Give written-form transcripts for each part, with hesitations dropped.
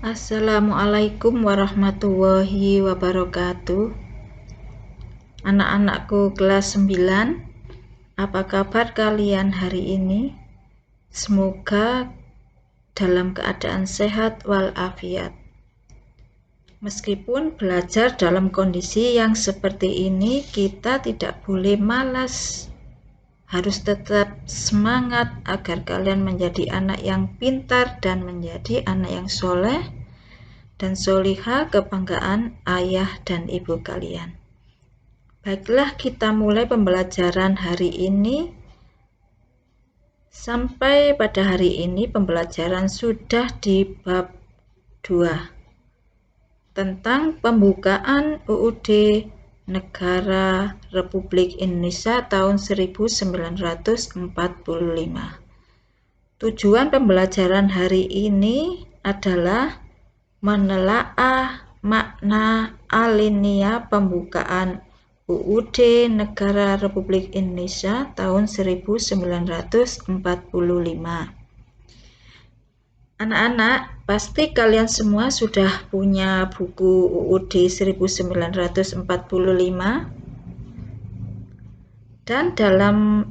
Assalamualaikum warahmatullahi wabarakatuh. Anak-anakku kelas 9, apa kabar kalian hari ini? Semoga dalam keadaan sehat walafiat. Meskipun belajar dalam kondisi yang seperti ini, kita tidak boleh malas. Harus tetap semangat agar kalian menjadi anak yang pintar dan menjadi anak yang soleh dan solihah, kebanggaan ayah dan ibu kalian. Baiklah, kita mulai pembelajaran hari ini. Sampai pada hari ini pembelajaran sudah di bab 2 tentang pembukaan UUD Negara Republik Indonesia tahun 1945. Tujuan pembelajaran hari ini adalah menelaah makna alinea pembukaan UUD Negara Republik Indonesia tahun 1945. Anak-anak, pasti kalian semua sudah punya buku UUD 1945 dan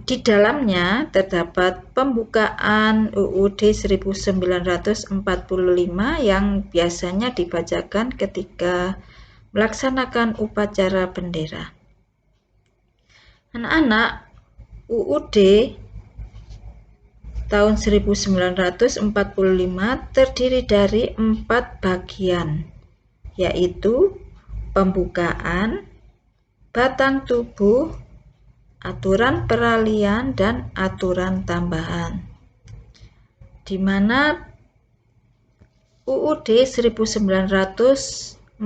di dalamnya terdapat pembukaan UUD 1945 yang biasanya dibacakan ketika melaksanakan upacara bendera. Anak-anak, UUD tahun 1945 terdiri dari 4 bagian, yaitu pembukaan, batang tubuh, aturan peralihan, dan aturan tambahan. Di mana UUD 1945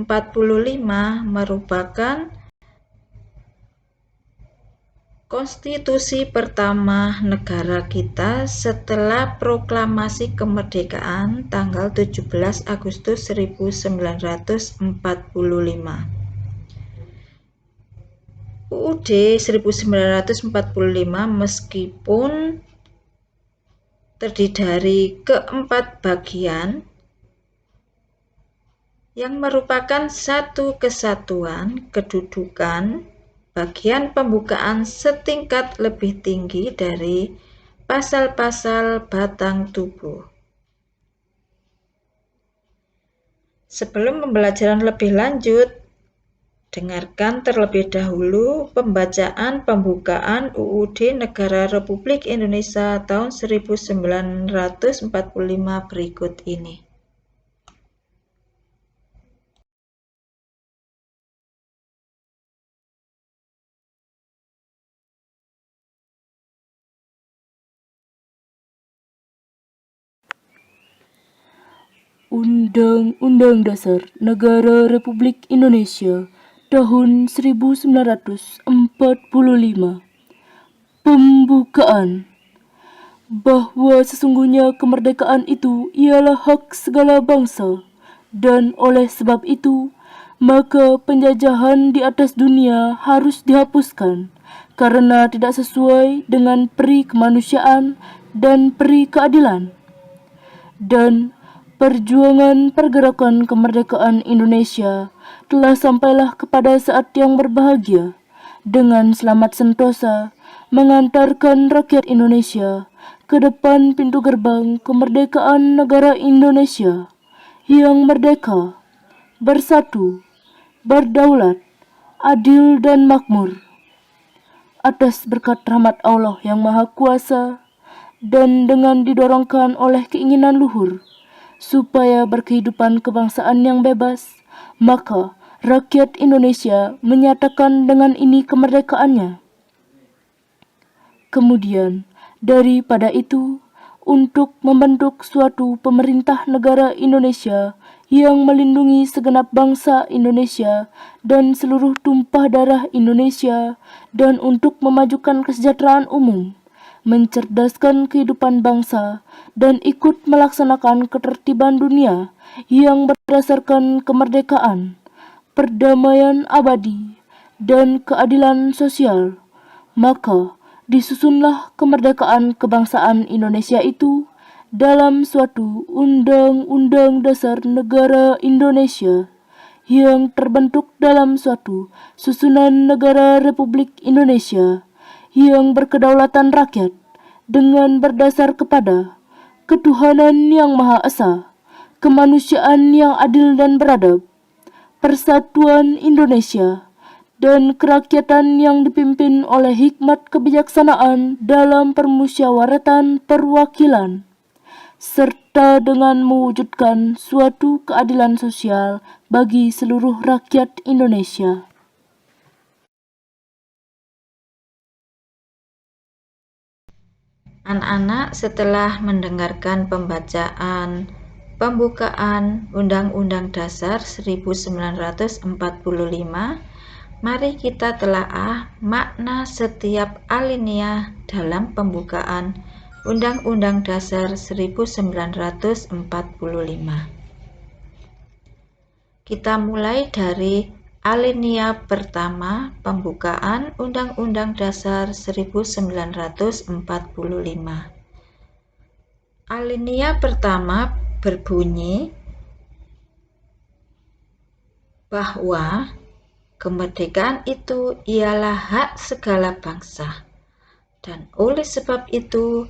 merupakan konstitusi pertama negara kita setelah proklamasi kemerdekaan tanggal 17 Agustus 1945. UUD 1945 meskipun terdiri dari keempat bagian yang merupakan satu kesatuan kedudukan, bagian pembukaan setingkat lebih tinggi dari pasal-pasal batang tubuh. Sebelum pembelajaran lebih lanjut, dengarkan terlebih dahulu pembacaan pembukaan UUD Negara Republik Indonesia tahun 1945 berikut ini. Undang-Undang Dasar Negara Republik Indonesia tahun 1945. Pembukaan. Bahwa sesungguhnya kemerdekaan itu ialah hak segala bangsa, dan oleh sebab itu, maka penjajahan di atas dunia harus dihapuskan, karena tidak sesuai dengan peri kemanusiaan dan peri keadilan. Dan perjuangan pergerakan kemerdekaan Indonesia telah sampailah kepada saat yang berbahagia, dengan selamat sentosa mengantarkan rakyat Indonesia ke depan pintu gerbang kemerdekaan negara Indonesia yang merdeka, bersatu, berdaulat, adil dan makmur. Atas berkat rahmat Allah yang Maha Kuasa dan dengan didorongkan oleh keinginan luhur supaya berkehidupan kebangsaan yang bebas, maka rakyat Indonesia menyatakan dengan ini kemerdekaannya. Kemudian, daripada itu, untuk membentuk suatu pemerintah negara Indonesia yang melindungi segenap bangsa Indonesia dan seluruh tumpah darah Indonesia, dan untuk memajukan kesejahteraan umum, mencerdaskan kehidupan bangsa, dan ikut melaksanakan ketertiban dunia yang berdasarkan kemerdekaan, perdamaian abadi, dan keadilan sosial, maka disusunlah kemerdekaan kebangsaan Indonesia itu dalam suatu Undang-Undang Dasar Negara Indonesia yang terbentuk dalam suatu susunan negara Republik Indonesia yang berkedaulatan rakyat dengan berdasar kepada ketuhanan yang Maha Esa, kemanusiaan yang adil dan beradab, persatuan Indonesia, dan kerakyatan yang dipimpin oleh hikmat kebijaksanaan dalam permusyawaratan perwakilan, serta dengan mewujudkan suatu keadilan sosial bagi seluruh rakyat Indonesia. Anak-anak, setelah mendengarkan pembacaan pembukaan Undang-Undang Dasar 1945, mari kita telaah makna setiap alinea dalam pembukaan Undang-Undang Dasar 1945. Kita mulai dari alinea pertama pembukaan Undang-Undang Dasar 1945. Alinea pertama berbunyi bahwa kemerdekaan itu ialah hak segala bangsa, dan oleh sebab itu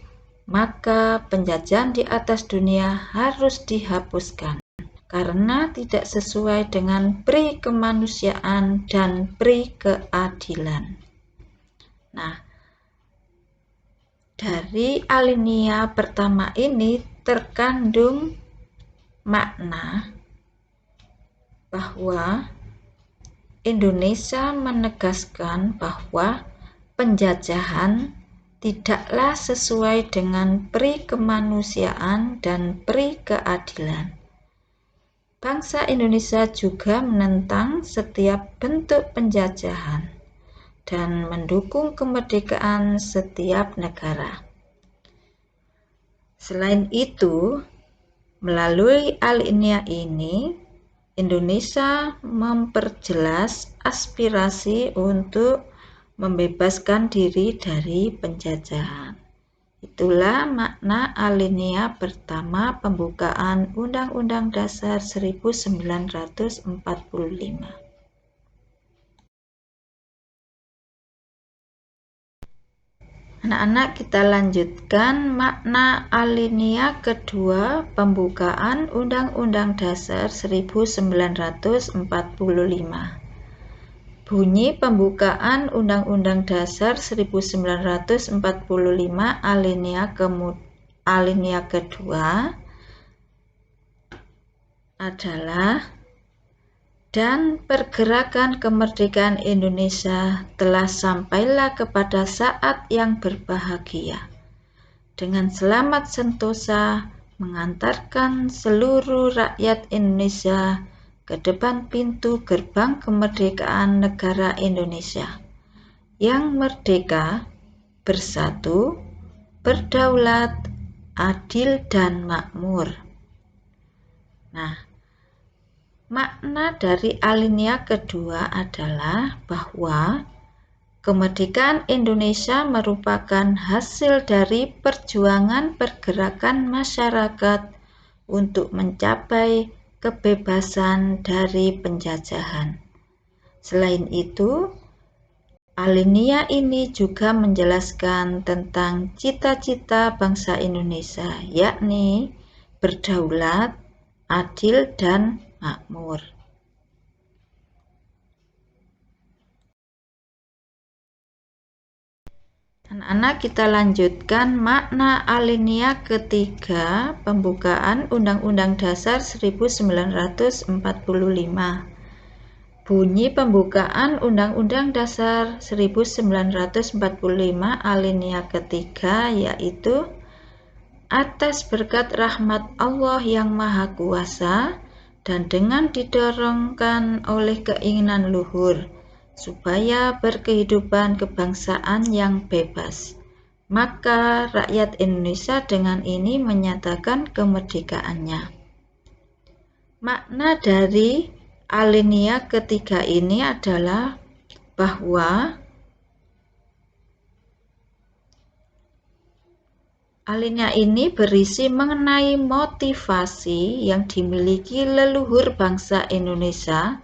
maka penjajahan di atas dunia harus dihapuskan karena tidak sesuai dengan pri kemanusiaan dan pri keadilan. Nah, dari alinea pertama ini terkandung makna bahwa Indonesia menegaskan bahwa penjajahan tidaklah sesuai dengan pri kemanusiaan dan pri keadilan. Bangsa Indonesia juga menentang setiap bentuk penjajahan dan mendukung kemerdekaan setiap negara. Selain itu, melalui alinea ini, Indonesia memperjelas aspirasi untuk membebaskan diri dari penjajahan. Itulah makna alinea pertama pembukaan Undang-Undang Dasar 1945. Anak-anak, kita lanjutkan makna alinea kedua pembukaan Undang-Undang Dasar 1945. Bunyi pembukaan Undang-Undang Dasar 1945 alinea kedua adalah: dan pergerakan kemerdekaan Indonesia telah sampailah kepada saat yang berbahagia, dengan selamat sentosa mengantarkan seluruh rakyat Indonesia ke depan pintu gerbang kemerdekaan negara Indonesia yang merdeka, bersatu, berdaulat, adil, dan makmur. Nah, makna dari alinea kedua adalah bahwa kemerdekaan Indonesia merupakan hasil dari perjuangan pergerakan masyarakat untuk mencapai kebebasan dari penjajahan. Selain itu, alinea ini juga menjelaskan tentang cita-cita bangsa Indonesia, yakni berdaulat, adil, dan makmur. Anak-anak, kita lanjutkan makna alinea ketiga pembukaan Undang-Undang Dasar 1945. Bunyi pembukaan Undang-Undang Dasar 1945 alinea ketiga yaitu: atas berkat rahmat Allah yang Maha Kuasa dan dengan didorongkan oleh keinginan luhur supaya berkehidupan kebangsaan yang bebas, maka rakyat Indonesia dengan ini menyatakan kemerdekaannya. Makna dari alinea ketiga ini adalah bahwa Alinea ini berisi mengenai motivasi yang dimiliki leluhur bangsa Indonesia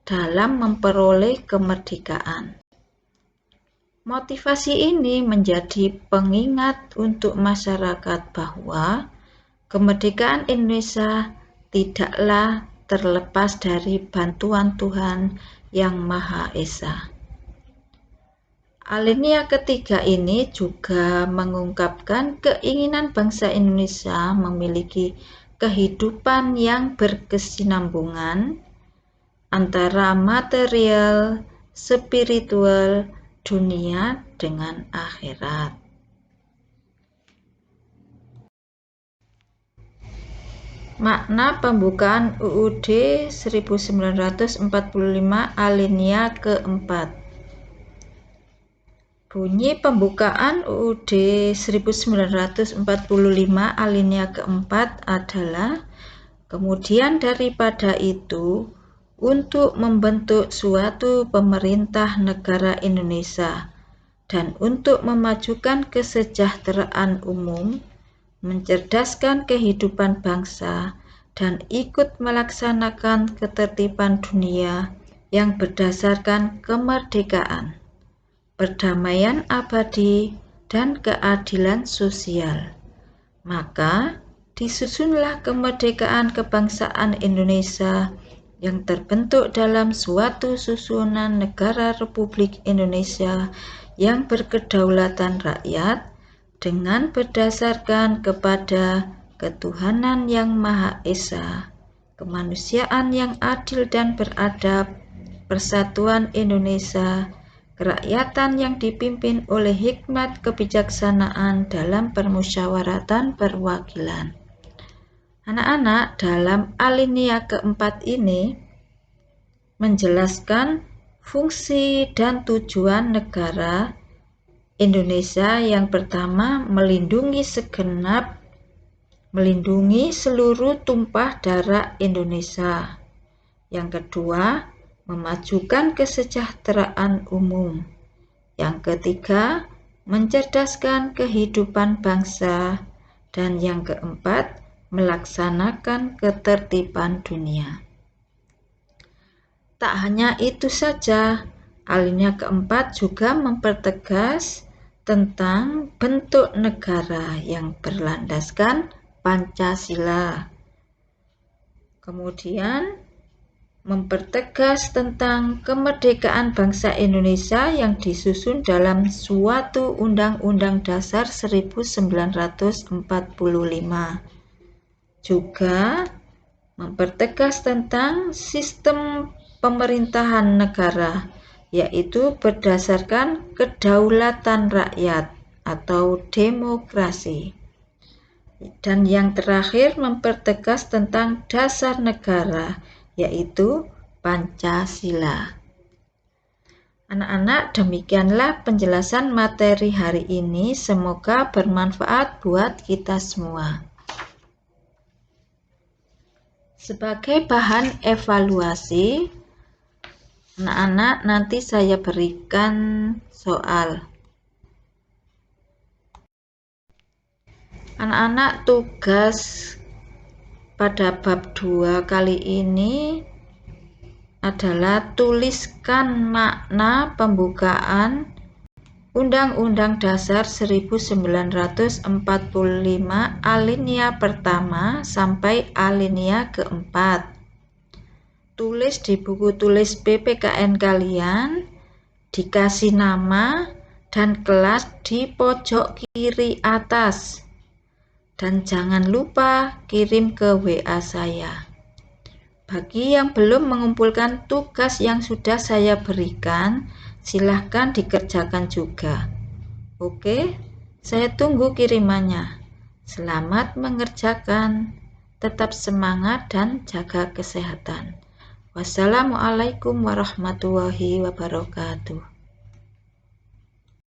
dalam memperoleh kemerdekaan. Motivasi ini menjadi pengingat untuk masyarakat bahwa kemerdekaan Indonesia tidaklah terlepas dari bantuan Tuhan Yang Maha Esa. Alinea ketiga ini juga mengungkapkan keinginan bangsa Indonesia memiliki kehidupan yang berkesinambungan antara material, spiritual, dunia dengan akhirat. Makna pembukaan UUD 1945 alinea keempat. Bunyi pembukaan UUD 1945 alinea keempat adalah, kemudian daripada itu, untuk membentuk suatu pemerintah negara Indonesia dan untuk memajukan kesejahteraan umum, mencerdaskan kehidupan bangsa, dan ikut melaksanakan ketertiban dunia yang berdasarkan kemerdekaan, perdamaian abadi, dan keadilan sosial. Maka disusunlah kemerdekaan kebangsaan Indonesia yang terbentuk dalam suatu susunan negara Republik Indonesia yang berkedaulatan rakyat dengan berdasarkan kepada ketuhanan yang Maha Esa, kemanusiaan yang adil dan beradab, persatuan Indonesia, kerakyatan yang dipimpin oleh hikmat kebijaksanaan dalam permusyawaratan perwakilan. Anak-anak, dalam alinea keempat ini menjelaskan fungsi dan tujuan negara Indonesia. Yang pertama, melindungi seluruh tumpah darah Indonesia. Yang kedua, memajukan kesejahteraan umum. Yang ketiga, mencerdaskan kehidupan bangsa. Dan yang keempat, melaksanakan ketertiban dunia. Tak hanya itu saja, alinea keempat juga mempertegas tentang bentuk negara yang berlandaskan Pancasila. Kemudian mempertegas tentang kemerdekaan bangsa Indonesia yang disusun dalam suatu Undang-Undang Dasar 1945. Juga mempertegas tentang sistem pemerintahan negara, yaitu berdasarkan kedaulatan rakyat atau demokrasi. Dan yang terakhir, mempertegas tentang dasar negara, yaitu Pancasila. Anak-anak, demikianlah penjelasan materi hari ini. Semoga bermanfaat buat kita semua. Sebagai bahan evaluasi, anak-anak, nanti saya berikan soal. Anak-anak, tugas pada bab 2 kali ini adalah tuliskan makna pembukaan Undang-Undang Dasar 1945 alinea pertama sampai alinea keempat. Tulis di buku tulis PPKN kalian, dikasih nama dan kelas di pojok kiri atas. Dan jangan lupa kirim ke WA saya. Bagi yang belum mengumpulkan tugas yang sudah saya berikan, silahkan dikerjakan juga. Oke, saya tunggu kirimannya. Selamat mengerjakan, tetap semangat dan jaga kesehatan. Wassalamualaikum warahmatullahi wabarakatuh.